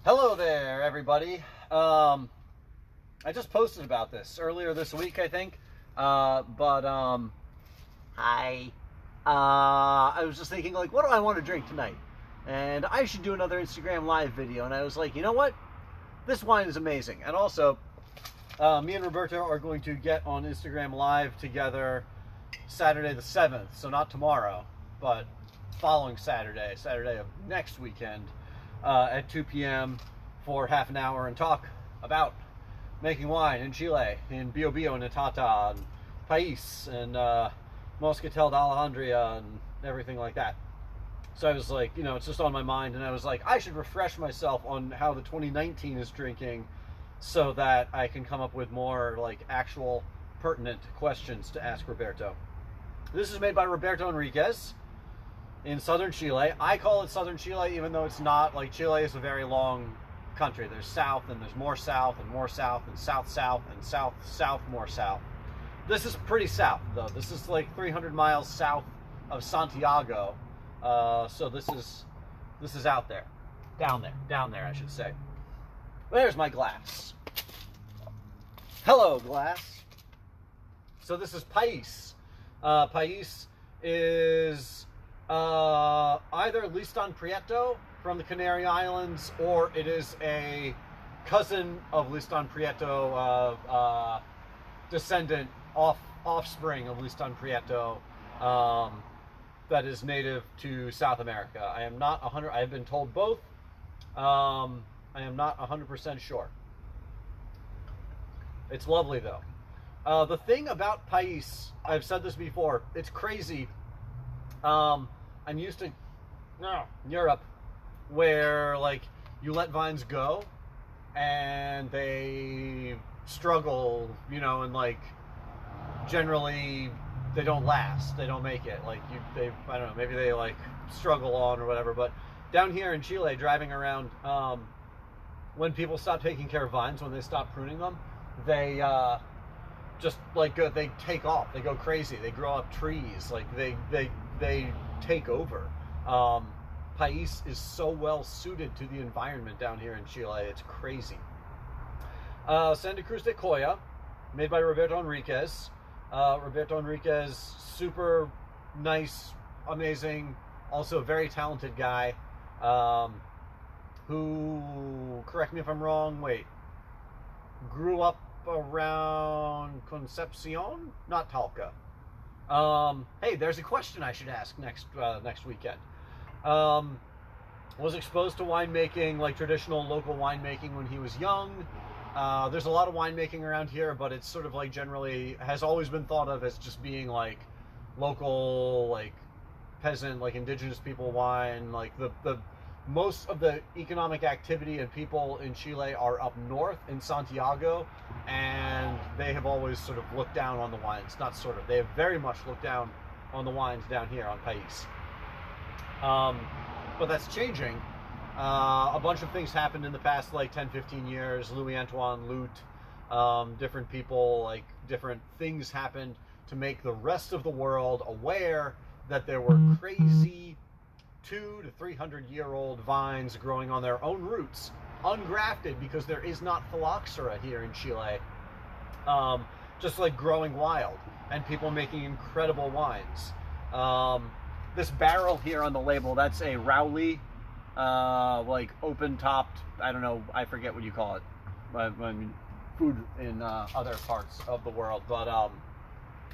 Hello there, everybody. I just posted about this earlier this week, I think. Hi. I was just thinking, like, what do I want to drink tonight? And I should do another Instagram Live video. And I was like, you know what? This wine is amazing. And also, me and Roberto are going to get on Instagram Live together Saturday the 7th. So not tomorrow, but following Saturday of next weekend. At 2 p.m. for half an hour and talk about making wine in Chile, in Bio Bio and Natata, and Pais, and Moscatel d'Alejandría, and everything like that. So I was like, you know, it's just on my mind, and I was like, I should refresh myself on how the 2019 is drinking so that I can come up with more, like, actual pertinent questions to ask Roberto. This is made by Roberto Henriquez in southern Chile. I call it southern Chile, even though it's not. Like, Chile is a very long country. There's south, and there's more south, and more south, and south, and south, more south. This is pretty south, though. This is like 300 miles south of Santiago. So this is out there. Down there, I should say. There's my glass. Hello, glass. So this is Pais. Pais is either Listan Prieto from the Canary Islands, or it is a cousin of Listan Prieto, descendant, offspring of Listan Prieto, that is native to South America. I am not 100. I have been told both. I am not 100% sure. It's lovely though. The thing about Pais, I've said this before, it's crazy. I'm used to Europe, where, like, you let vines go and they struggle, you know, and, like, generally they don't last, they don't make it. Like, I don't know, maybe they, like, struggle on or whatever. But down here in Chile, driving around, when people stop taking care of vines, when they stop pruning them, they just, like, they take off, they go crazy, they grow up trees, like, they take over. Pais is so well suited to the environment down here in Chile, it's crazy. Santa Cruz de Coya, made by Roberto Henriquez. Roberto Henriquez, super nice, amazing, also a very talented guy, who, correct me if I'm wrong, grew up around Concepcion, not Talca. Hey, there's a question I should ask next weekend. Was exposed to winemaking, like traditional local winemaking, when he was young. There's a lot of winemaking around here, but it's sort of like generally has always been thought of as just being like local, like peasant, like indigenous people wine. Like the most of the economic activity and people in Chile are up north in Santiago, and they have always sort of looked down on the wines. Not sort of, they have very much looked down on the wines down here on Pais. But that's changing. A bunch of things happened in the past, like 10-15 years. Louis Antoine Loot, different people, like different things happened to make the rest of the world aware that there were crazy 200 to 300-year-old vines growing on their own roots, ungrafted, because there is not phylloxera here in Chile, just like growing wild, and people making incredible wines. This barrel here on the label, that's a Rowley, like open-topped, I don't know, I forget what you call it, I mean, food in other parts of the world, but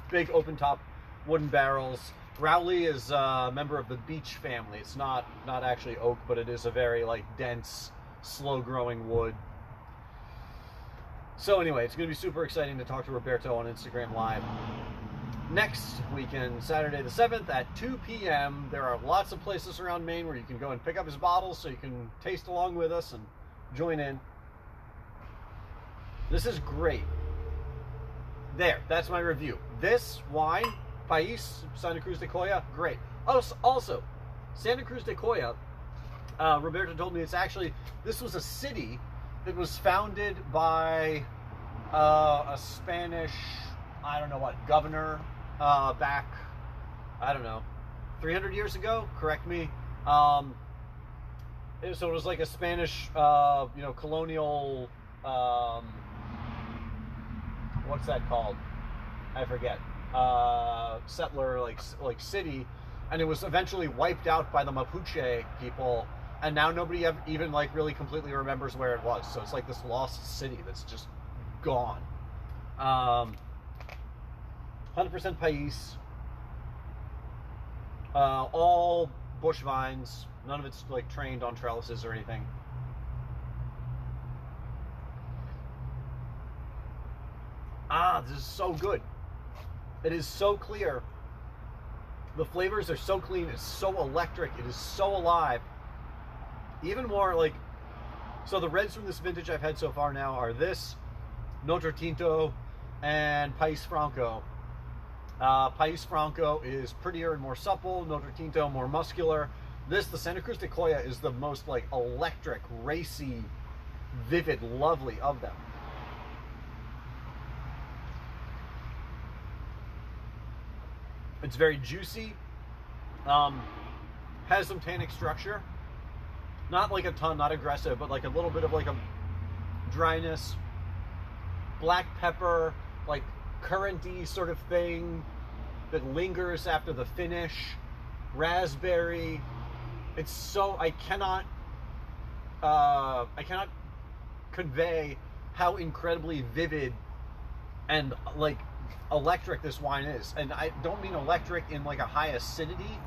big open-top wooden barrels. Rowley is a member of the beech family. It's not actually oak, but it is a very, like, dense, slow-growing wood. So anyway, it's going to be super exciting to talk to Roberto on Instagram Live. Next weekend, Saturday the 7th at 2 p.m., there are lots of places around Maine where you can go and pick up his bottles so you can taste along with us and join in. This is great. There, that's my review. This wine, Pais, Santa Cruz de Coya, great. Also, Santa Cruz de Coya, Roberto told me this was a city that was founded by a Spanish, I don't know what, governor, back, I don't know, 300 years ago, correct me. So it was like a Spanish, colonial, what's that called? I forget. Settler like city, and it was eventually wiped out by the Mapuche people, and now nobody even like really completely remembers where it was. So it's like this lost city that's just gone. 100% Pais. All bush vines. None of it's like trained on trellises or anything. This is so good. It is so clear. The flavors are so clean. It's so electric. It is so alive. Even more like, so the reds from this vintage I've had so far now are this, Notre Tinto, and Pais Franco. Pais Franco is prettier and more supple. Notre Tinto more muscular. This, the Santa Cruz de Coya, is the most like electric, racy, vivid, lovely of them. It's very juicy. Has some tannic structure. Not like a ton, not aggressive, but like a little bit of like a dryness. Black pepper, like curranty sort of thing that lingers after the finish. Raspberry. It's so, I cannot convey how incredibly vivid and like electric this wine is. And I don't mean electric in like a high acidity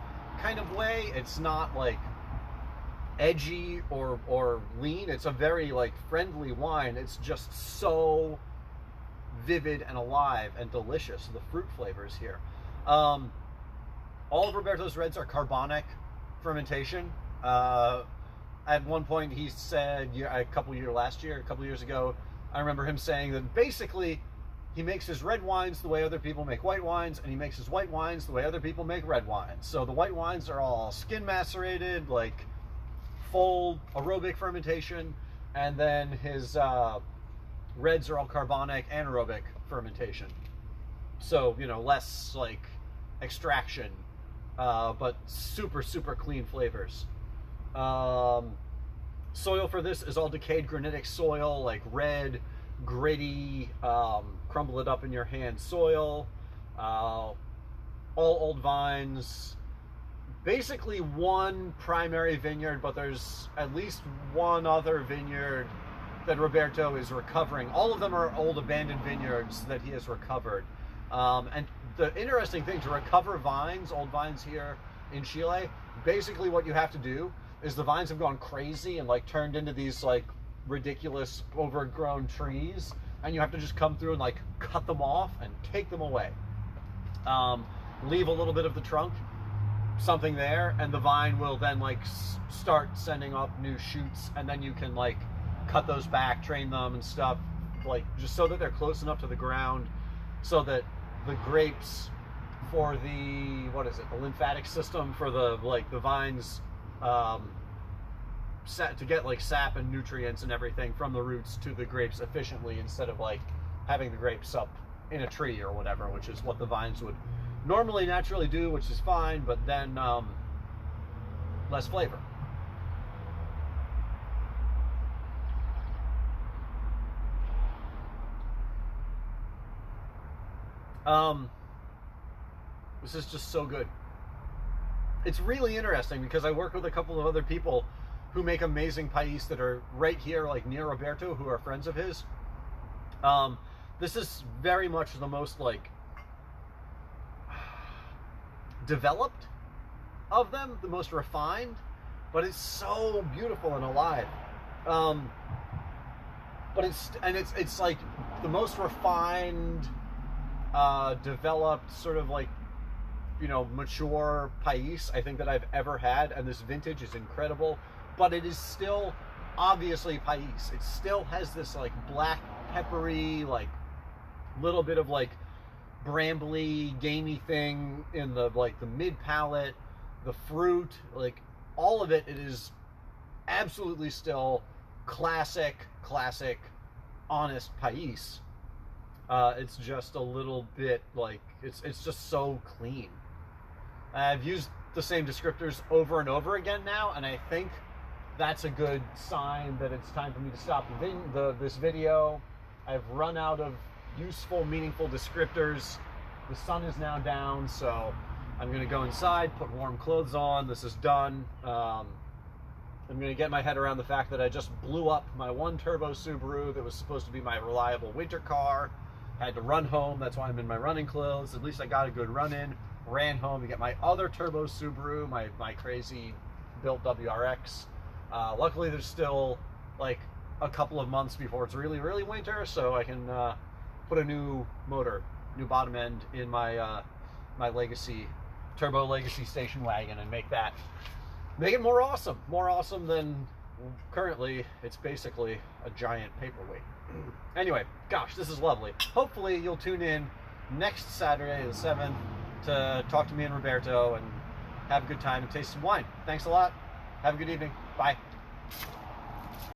kind of way. It's not like edgy or lean. It's a very like friendly wine. It's just so vivid and alive and delicious. The fruit flavors here. All of Roberto's reds are carbonic fermentation. At one point he said, a couple years ago, I remember him saying that basically he makes his red wines the way other people make white wines, and he makes his white wines the way other people make red wines. So the white wines are all skin macerated, like full aerobic fermentation, and then his reds are all carbonic anaerobic fermentation. So, less like extraction, but super, super clean flavors. Soil for this is all decayed granitic soil, like red, gritty, crumble it up in your hand soil. All old vines. Basically one primary vineyard, but there's at least one other vineyard that Roberto is recovering. All of them are old abandoned vineyards that he has recovered. And the interesting thing, to recover vines, old vines here in Chile, basically what you have to do is the vines have gone crazy and like turned into these like ridiculous overgrown trees, and you have to just come through and like cut them off and take them away. Leave a little bit of the trunk, something there, and the vine will then like start sending up new shoots, and then you can like cut those back, train them and stuff, like just so that they're close enough to the ground so that the grapes for the, the lymphatic system for the vines, to get like sap and nutrients and everything from the roots to the grapes efficiently, instead of like having the grapes up in a tree or whatever, which is what the vines would normally naturally do, which is fine, but then less flavor. This is just so good. It's really interesting because I work with a couple of other people who make amazing pais that are right here, like near Roberto, who are friends of his. This is very much the most like developed of them, the most refined, but it's so beautiful and alive. But it's like the most refined, developed, sort of like, mature pais I think that I've ever had, and this vintage is incredible, but it is still obviously pais. It still has this like black peppery, like little bit of like brambly, gamey thing in the like the mid palate, the fruit, like all of it. It is absolutely still classic, honest pais. It's just a little bit like it's just so clean. I've used the same descriptors over and over again now, and I think that's a good sign that it's time for me to stop this video. I've run out of useful, meaningful descriptors. The sun is now down, so I'm going to go inside, put warm clothes on. This is done. I'm going to get my head around the fact that I just blew up my one turbo Subaru that was supposed to be my reliable winter car. Had to run home. That's why I'm in my running clothes. At least I got a good run in. Ran home to get my other turbo Subaru, my crazy built WRX. Luckily, there's still like a couple of months before it's really, really winter, so I can put a new motor, new bottom end in my my turbo legacy station wagon and make it more awesome than currently. It's basically a giant paperweight. Anyway, gosh, this is lovely. Hopefully you'll tune in next Saturday the 7th to talk to me and Roberto and have a good time and taste some wine. Thanks a lot. Have a good evening. Bye.